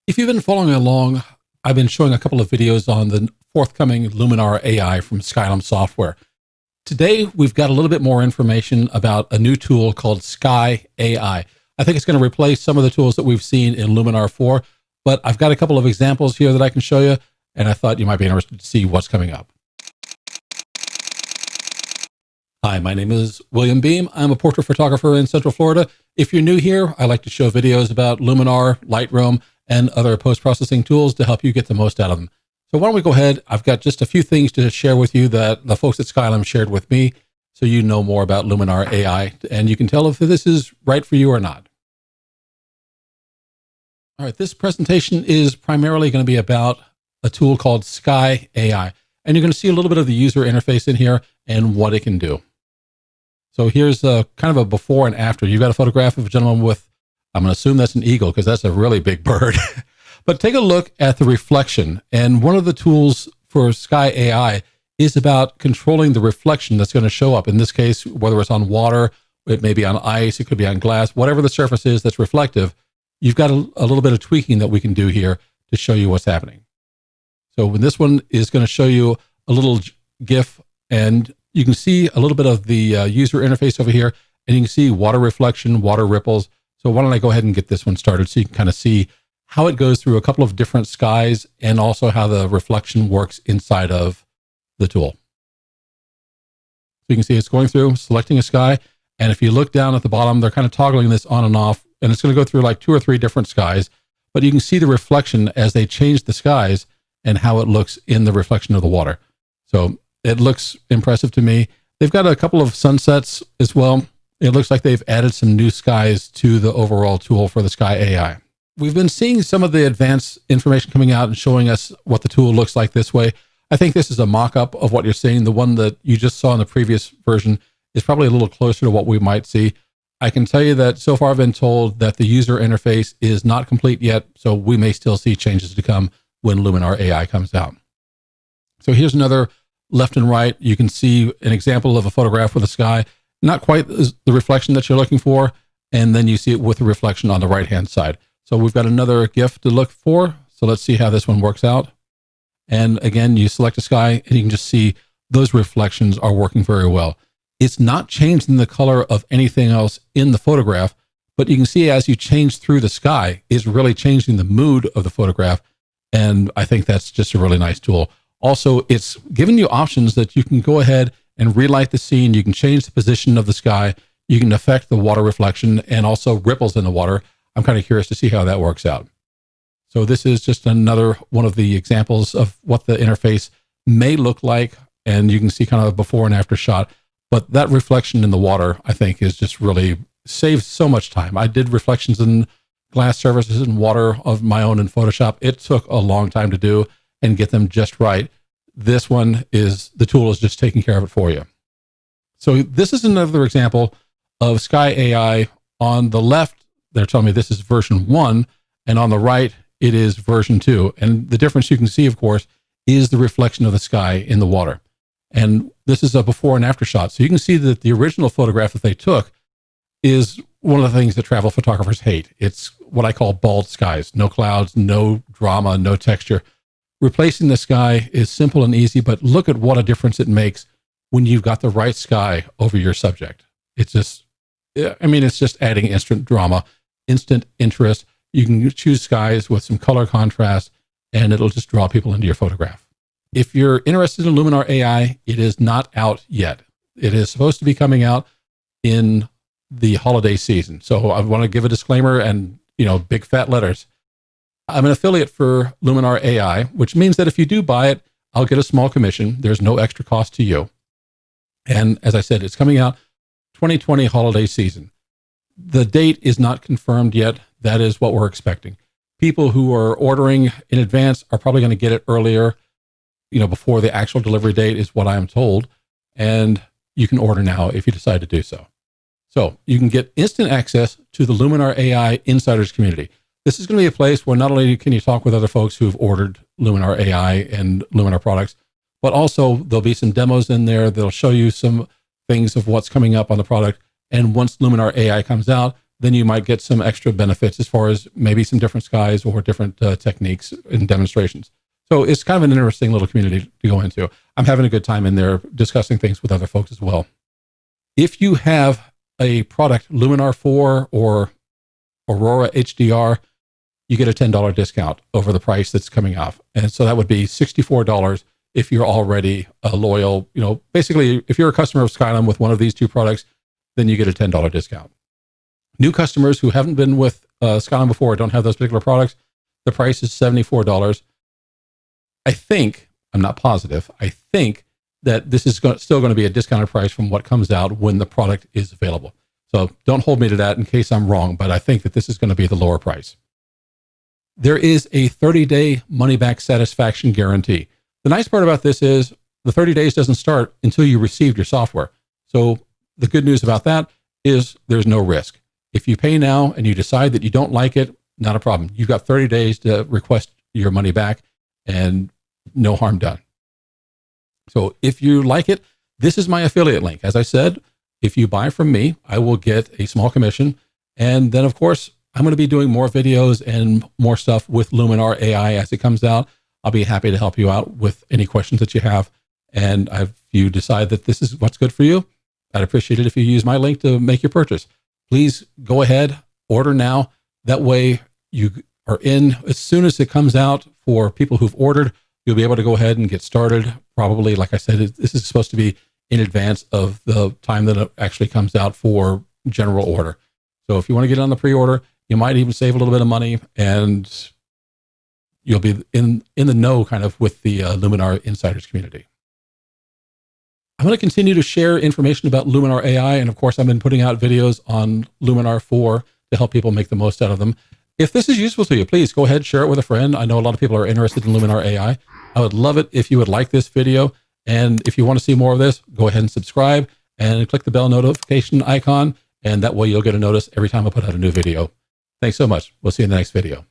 If you've been following along, I've been showing a couple of videos on the forthcoming Luminar AI from Skylum software. Today, we've got a little bit more information about a new tool called Sky AI. I think it's going to replace some of the tools that we've seen in Luminar 4, but I've got a couple of examples here that I can show you, and I thought you might be interested to see what's coming up. Hi, my name is William Beem. I'm a portrait photographer in Central Florida. If you're new here, I like to show videos about Luminar, Lightroom, and other post-processing tools to help you get the most out of them. So why don't we go ahead? I've got just a few things to share with you that the folks at Skylum shared with me, so you know more about Luminar AI, and you can tell if this is right for you or not. All right, this presentation is primarily going to be about a tool called Sky AI, and you're going to see a little bit of the user interface in here and what it can do. So here's a kind of a before and after. You've got a photograph of a gentleman with, I'm going to assume that's an eagle because that's a really big bird. But take a look at the reflection. And one of the tools for Sky AI is about controlling the reflection that's going to show up. In this case, whether it's on water, it may be on ice, it could be on glass, whatever the surface is that's reflective, you've got a little bit of tweaking that we can do here to show you what's happening. So when this one is going to show you a little GIF, and you can see a little bit of the user interface over here, and you can see water reflection, water ripples. So why don't I go ahead and get this one started so you can kind of see how it goes through a couple of different skies and also how the reflection works inside of the tool. So you can see it's going through, selecting a sky. And if you look down at the bottom, they're kind of toggling this on and off, and it's going to go through like 2 or 3 different skies, but you can see the reflection as they change the skies and how it looks in the reflection of the water. So it looks impressive to me. They've got a couple of sunsets as well. It looks like they've added some new skies to the overall tool for the Sky AI. We've been seeing some of the advanced information coming out and showing us what the tool looks like this way. I think this is a mock-up of what you're seeing. The one that you just saw in the previous version is probably a little closer to what we might see. I can tell you that so far I've been told that the user interface is not complete yet, so we may still see changes to come when Luminar AI comes out. So here's another left and right. You can see an example of a photograph with a sky, not quite the reflection that you're looking for, and then you see it with the reflection on the right-hand side. So we've got another GIF to look for. So let's see how this one works out. And again, you select a sky and you can just see those reflections are working very well. It's not changing the color of anything else in the photograph, but you can see as you change through the sky, it's really changing the mood of the photograph. And I think that's just a really nice tool. Also, it's giving you options that you can go ahead and relight the scene. You can change the position of the sky. You can affect the water reflection and also ripples in the water. I'm kind of curious to see how that works out. So this is just another one of the examples of what the interface may look like. And you can see kind of a before and after shot. But that reflection in the water, I think, is just really saves so much time. I did reflections in glass surfaces and water of my own in Photoshop. It took a long time to do and get them just right. This one is, the tool is just taking care of it for you. So this is another example of Sky AI. On the left, they're telling me this is version 1, and on the right, it is version 2. And the difference you can see, of course, is the reflection of the sky in the water. And this is a before and after shot. So you can see that the original photograph that they took is one of the things that travel photographers hate. It's what I call bald skies. No clouds, no drama, no texture. Replacing the sky is simple and easy, but look at what a difference it makes when you've got the right sky over your subject. It's just, I mean, it's just adding instant drama, instant interest. You can choose skies with some color contrast, and it'll just draw people into your photograph. If you're interested in Luminar AI, it is not out yet. It is supposed to be coming out in the holiday season. So I want to give a disclaimer and, big fat letters. I'm an affiliate for Luminar AI, which means that if you do buy it, I'll get a small commission. There's no extra cost to you. And as I said, it's coming out 2020 holiday season. The date is not confirmed yet. That is what we're expecting. People who are ordering in advance are probably going to get it earlier, before the actual delivery date is what I'm told. And you can order now if you decide to do so. So you can get instant access to the Luminar AI Insiders community. This is going to be a place where not only can you talk with other folks who've ordered Luminar AI and Luminar products, but also there'll be some demos in there that'll show you some things of what's coming up on the product. And once Luminar AI comes out, then you might get some extra benefits as far as maybe some different skies or different techniques and demonstrations. So it's kind of an interesting little community to go into. I'm having a good time in there discussing things with other folks as well. If you have a product, Luminar 4 or Aurora HDR, you get a $10 discount over the price that's coming off. And so that would be $64 if you're already a loyal, basically, if you're a customer of Skylum with one of these two products, then you get a $10 discount. New customers who haven't been with Skylum before, don't have those particular products, the price is $74. I think, I'm not positive, I think that this is still going to be a discounted price from what comes out when the product is available. So don't hold me to that in case I'm wrong, but I think that this is going to be the lower price. There is a 30-day money-back satisfaction guarantee. The nice part about this is the 30 days doesn't start until you received your software. So the good news about that is there's no risk. If you pay now and you decide that you don't like it, not a problem. You've got 30 days to request your money back and no harm done. So if you like it, this is my affiliate link. As I said, if you buy from me, I will get a small commission. And then, of course, I'm going to be doing more videos and more stuff with Luminar AI as it comes out. I'll be happy to help you out with any questions that you have. And if you decide that this is what's good for you, I'd appreciate it if you use my link to make your purchase. Please go ahead, order now. That way you are in as soon as it comes out. For people who've ordered, you'll be able to go ahead and get started. Probably, like I said, this is supposed to be in advance of the time that it actually comes out for general order. So if you want to get on the pre-order, you might even save a little bit of money, and you'll be in the know kind of with the Luminar Insiders community. I'm going to continue to share information about Luminar AI, and of course, I've been putting out videos on Luminar 4 to help people make the most out of them. If this is useful to you, please go ahead, share it with a friend. I know a lot of people are interested in Luminar AI. I would love it if you would like this video. And if you want to see more of this, go ahead and subscribe and click the bell notification icon. And that way you'll get a notice every time I put out a new video. Thanks so much. We'll see you in the next video.